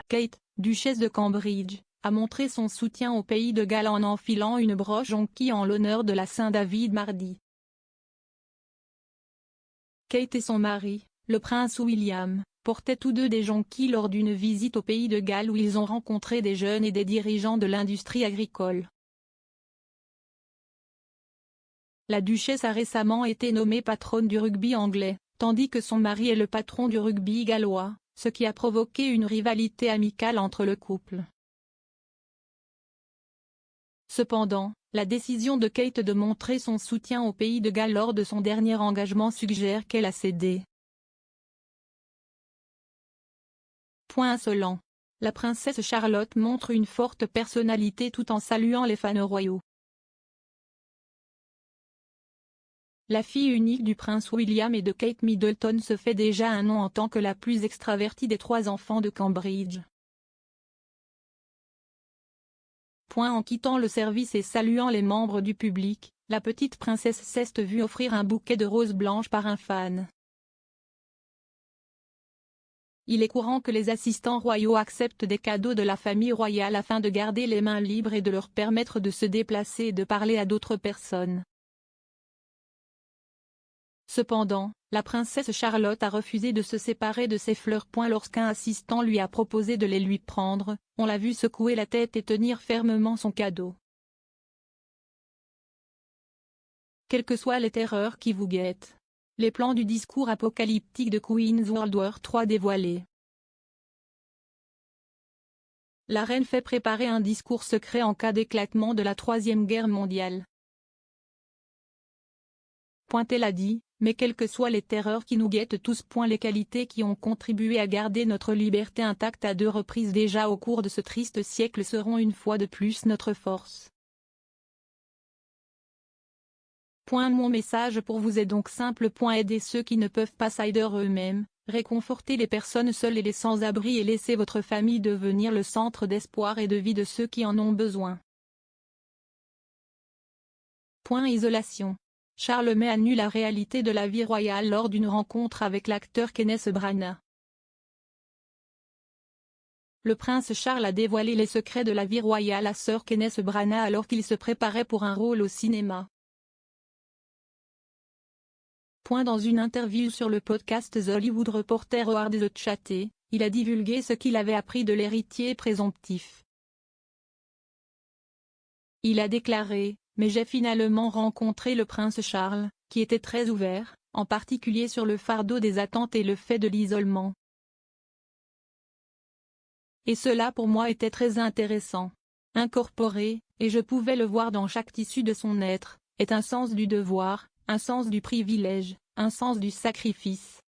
Kate, duchesse de Cambridge, a montré son soutien au pays de Galles en enfilant une broche jonquille en l'honneur de la Saint-David mardi. Kate et son mari, le prince William, portaient tous deux des jonquilles lors d'une visite au pays de Galles où ils ont rencontré des jeunes et des dirigeants de l'industrie agricole. La duchesse a récemment été nommée patronne du rugby anglais, tandis que son mari est le patron du rugby gallois, ce qui a provoqué une rivalité amicale entre le couple. Cependant, la décision de Kate de montrer son soutien au pays de Galles lors de son dernier engagement suggère qu'elle a cédé. Point insolent. La princesse Charlotte montre une forte personnalité tout en saluant les fans royaux. La fille unique du prince William et de Kate Middleton se fait déjà un nom en tant que la plus extravertie des 3 enfants de Cambridge. En quittant le service et saluant les membres du public, la petite princesse s'est vue offrir un bouquet de roses blanches par un fan. Il est courant que les assistants royaux acceptent des cadeaux de la famille royale afin de garder les mains libres et de leur permettre de se déplacer et de parler à d'autres personnes. Cependant, la princesse Charlotte a refusé de se séparer de ses fleurs. Lorsqu'un assistant lui a proposé de les lui prendre, on l'a vu secouer la tête et tenir fermement son cadeau. Quelles que soient les terreurs qui vous guettent. Les plans du discours apocalyptique de Queen's World War III dévoilés. La reine fait préparer un discours secret en cas d'éclatement de la Troisième Guerre mondiale. Elle a dit, mais quelles que soient les terreurs qui nous guettent tous. Les qualités qui ont contribué à garder notre liberté intacte à 2 reprises déjà au cours de ce triste siècle seront une fois de plus notre force. Mon message pour vous est donc simple. Aidez ceux qui ne peuvent pas s'aider eux-mêmes, réconfortez les personnes seules et les sans-abri et laissez votre famille devenir le centre d'espoir et de vie de ceux qui en ont besoin. Isolation. Charlemagne a nu la réalité de la vie royale lors d'une rencontre avec l'acteur Kenneth Branagh. Le prince Charles a dévoilé les secrets de la vie royale à Sir Kenneth Branagh alors qu'il se préparait pour un rôle au cinéma. Dans une interview sur le podcast The Hollywood Reporter Howard The Chatté, il a divulgué ce qu'il avait appris de l'héritier présomptif. Il a déclaré, mais j'ai finalement rencontré le prince Charles, qui était très ouvert, en particulier sur le fardeau des attentes et le fait de l'isolement. Et cela pour moi était très intéressant. Incorporé, et je pouvais le voir dans chaque tissu de son être, est un sens du devoir, un sens du privilège, un sens du sacrifice.